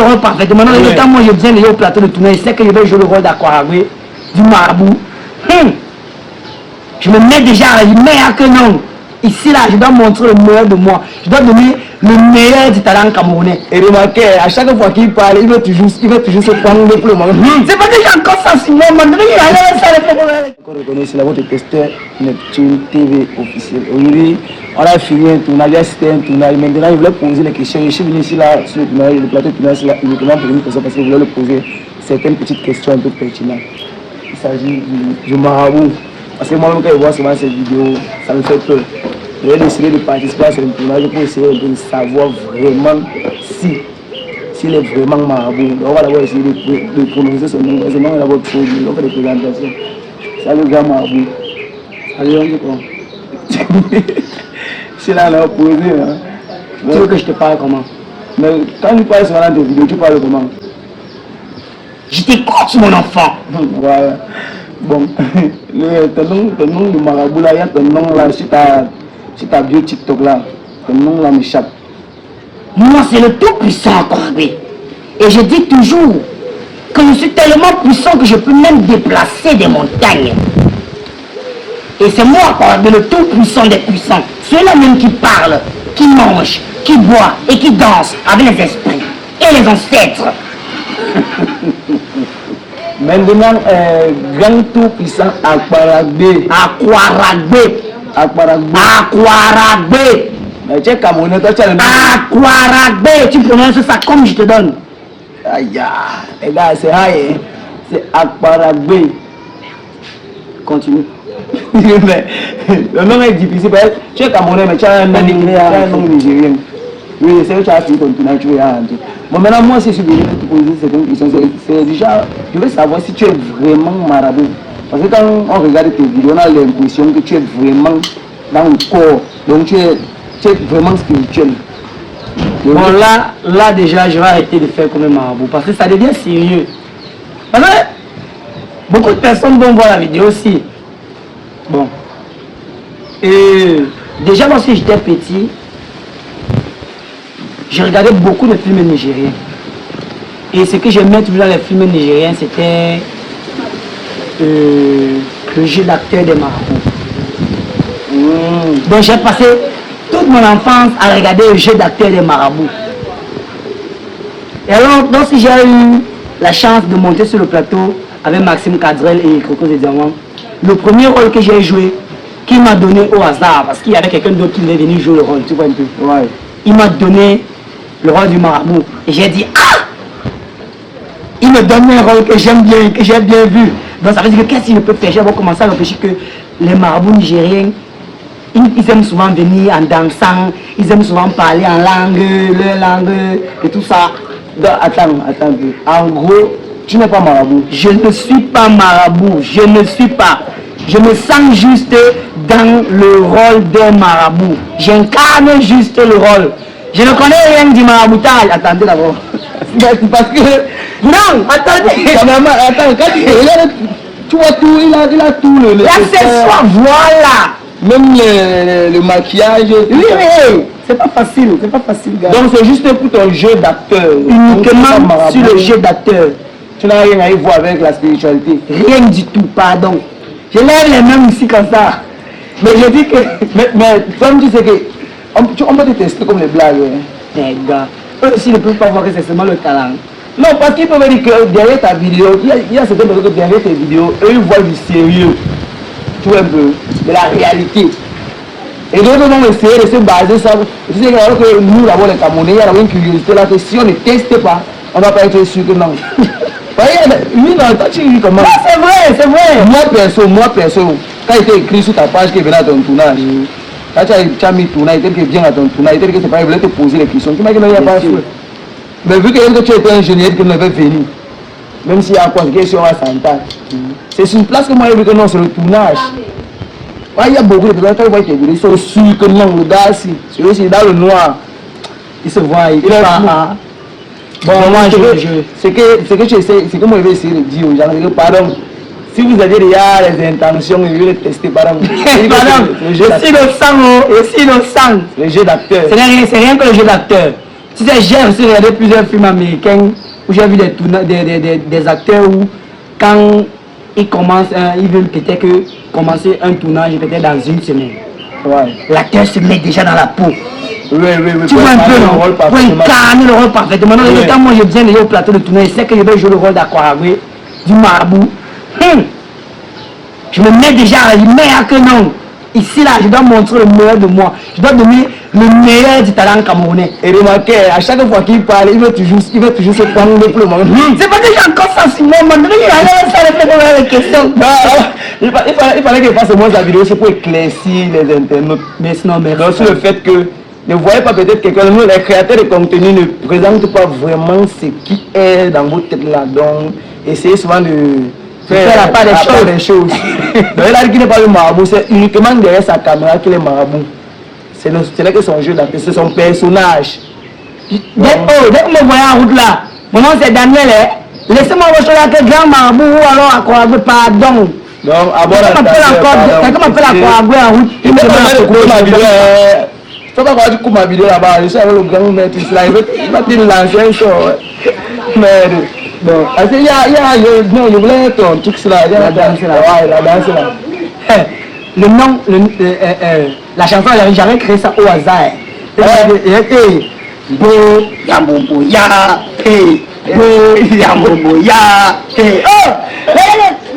le rôle parfaitement. Non, quand moi je viens au plateau de tournage, je sais que je vais jouer le rôle d'Akwaragwe, du marabout. Je me mets déjà à la meilleure que non. Ici, là, je dois montrer le meilleur de moi. Je dois donner le meilleur du talent camerounais. Et remarquez, à chaque fois qu'il parle, il veut toujours se prendre le plus. C'est pas que j'ai encore ça sur moi. Encore reconnu, c'est la votre testeur Neptune TV officiel. Aujourd'hui, on a fini un tournage, c'était un tournage. Maintenant, il voulait poser les questions. Je suis venu ici, là, sur le tournage, le plateau de tournage, là, uniquement pour une question parce qu'il voulait le poser certaines petites questions un peu pertinentes. Il s'agit du marabout. Parce que moi-même, quand je vois souvent ces vidéos, ça me fait peur. J'ai décidé de participer à ce tournage pour essayer de savoir vraiment s'il est vraiment marabout. On va d'abord essayer de prononcer son nom. Parce que moi, on va d'abord produire, on fait des présentations. C'est le grand marabout. Allez, on dit quoi? C'est là, on a posé. Hein. Tu veux que je te parle comment? Mais quand tu parles souvent dans tes vidéos, tu parles comment? Je t'écoute, mon enfant. Voilà. Bon, ton nom de marabout là, il y a ton nom là, si ta bio TikTok là, ton nom là m'échappe. Moi c'est le tout puissant Akwaragwe. Et je dis toujours que je suis tellement puissant que je peux même déplacer des montagnes. Et c'est moi Akwaragwe, le tout puissant des puissants. Ceux-là même qui parlent, qui mangent, qui boivent et qui dansent avec les esprits et les ancêtres. Maintenant, grand tout puissant Akwaragwe. Akwaragwe. Mais tu es Camerounais, toi tu as le nom. Akwaragwe. Tu prononces ça comme je te donne. Aïe, les gars, c'est high, hein? C'est Akwaragwe. Continue. Le nom est difficile. Tu es Camerounais, mais tu as un nom nigérien. Oui, c'est que tu as fini ton tournage, tu es un. Bon, maintenant, moi, si je suis venu te poser cette question, c'est déjà, je veux savoir si tu es vraiment marabout. Parce que quand on regarde tes vidéos, on a l'impression que tu es vraiment dans le corps. Donc, tu es vraiment spirituel. Bon, là, déjà, je vais arrêter de faire comme un marabout. Parce que ça devient sérieux. Parce que beaucoup de personnes vont voir la vidéo aussi. Bon. Et déjà, lorsque j'étais petit, je regardais beaucoup de films nigériens. Et ce que j'aimais toujours dans les films nigériens, c'était le jeu d'acteur des marabouts. Donc j'ai passé toute mon enfance à regarder le jeu d'acteur des marabouts. Et alors, lorsque j'ai eu la chance de monter sur le plateau avec Maxime Cadrel et Crocos et Diamant, le premier rôle que j'ai joué, qui m'a donné au hasard, parce qu'il y avait quelqu'un d'autre qui venait venir jouer le rôle, tu vois un peu. Ouais. Il m'a donné le rôle du marabout. Et j'ai dit, ah! Il me donne un rôle que j'aime bien, que j'ai bien vu. Donc ça veut dire que qu'est-ce qu'il peut faire? J'ai commencé à réfléchir que les marabouts nigériens, ils aiment souvent venir en dansant, ils aiment souvent parler en langue, leur langue et tout ça. Donc, attends. En gros, tu n'es pas marabout. Je ne suis pas marabout, je ne suis pas. Je me sens juste dans le rôle d'un marabout. J'incarne juste le rôle. Je ne connais rien du maraboutage. Attendez d'abord. Parce que... Non, attendez. Attends, quand tu vois tout, il a tout. L'accessoire, voilà. Même le maquillage. Oui, c'est pas facile, gars. Donc c'est juste pour ton jeu d'acteur. Uniquement sur le jeu d'acteur. Tu n'as rien à y voir avec la spiritualité. Rien du tout, pardon. Je lève les mains ici comme ça. Mais je dis que... Mais comme tu sais que... On peut te tester comme les blagues. Les gars, eux aussi ne peuvent pas voir que c'est seulement le talent. Non, parce qu'ils peuvent dire que derrière ta vidéo, il y a certaines personnes que derrière tes vidéos, eux ils voient du sérieux. Tu vois un peu, de la réalité. Et d'autres vont essayer de se baser sur ça. Tu sais que nous, d'abord les Camerounais, il y a une curiosité là que si on ne teste pas, on ne va pas être sûr que non. Oui, non, toi tu dis comment? C'est vrai. Moi perso, quand il était écrit sur ta page qu'il venait à ton tournage, quand tu as mis tournage, il était bien à ton tournage, il était que c'est pas, il voulait te poser les questions. Tu m'as dit qu'il n'y a pas sûr. Mais vu que tu étais ingénieur, que tu devais venir, même s'il y a encore des questions à s'entendre, c'est sur place que moi j'ai vu que non, c'est le tournage. Il y a beaucoup de personnes qui voient tes vidéos, ils sont sûrs que non, le gars, c'est aussi dans le noir, il se voit, il est pas. Bon, moi, c'est que moi je vais essayer de dire aux gens, pardon. Si vous avez déjà les intentions, je vais les tester, pardon. Je suis le sang. Le jeu d'acteur. C'est rien que le jeu d'acteur. Tu sais, j'ai aussi regardé plusieurs films américains où j'ai vu des acteurs où, quand ils commencent, ils veulent peut-être commencer un tournage peut-être dans une semaine. Ouais. L'acteur se met déjà dans la peau. Oui. Tu vois un peu, non? Pour incarner le rôle parfaitement. Non, quand moi je viens déjà au plateau de tournage, je sais que je vais jouer le rôle d'Aquaragüe, du marabout. Je me mets déjà à l'image que non. Ici, là, je dois montrer le meilleur de moi. Je dois donner le meilleur du talent camerounais. Et remarquez, à chaque fois qu'il parle, il veut toujours se prendre pour le moment. C'est parce que j'ai encore ça sur moi. Maintenant, il allait faire les questions. Il fallait qu'il fasse moins la vidéo, c'est pour éclaircir les internautes. Mais sinon, mais donc, sur le fait que ne voyez pas peut-être quelqu'un, les créateurs de contenu ne présentent pas vraiment ce qui est dans votre tête là. Donc, essayez souvent de faire la part des choses. Donc, il a dit qu'il n'est pas le marabout, c'est uniquement derrière sa caméra qu'il est marabout. Ce n'est que son jeu d'acteur, c'est son personnage. Dès que me voyez en route là, mon nom c'est Daniel, laissez-moi vous choisir que grand marabout ou alors Aquaragüe, pardon. Donc, quelqu'un m'appelle Aquaragüe en route, il me demande ma vidéo. Je ne sais pas quoi tu ma vidéo là-bas, je suis avec le grand maître là, il va te lancer un show. Mais bon, je voulais ton truc là, la danse là. Ouais, la danse là. Le nom, la chanson, j'avais créé ça au hasard. Bo Yambobo ya, Bo Yambobo ya,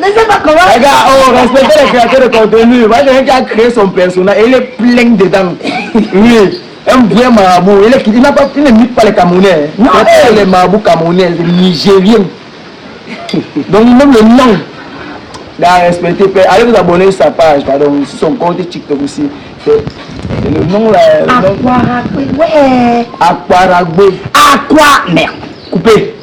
laissez pas comment. Regarde, respectez les créateurs de contenu. Moi, j'ai quelqu'un qui a créé son personnage et il est plein dedans. Oui, un vrai marabout. Il ne mit pas les Camerounais. Non, les marabouts camerounais, les Nigériens. Donc, même le nom. Respectez, allez vous abonner sur sa page, pardon, sur son compte TikTok aussi. Le nom là. Aquaragüe, ouais. Aquaragüe. Aqua, merde. Coupé.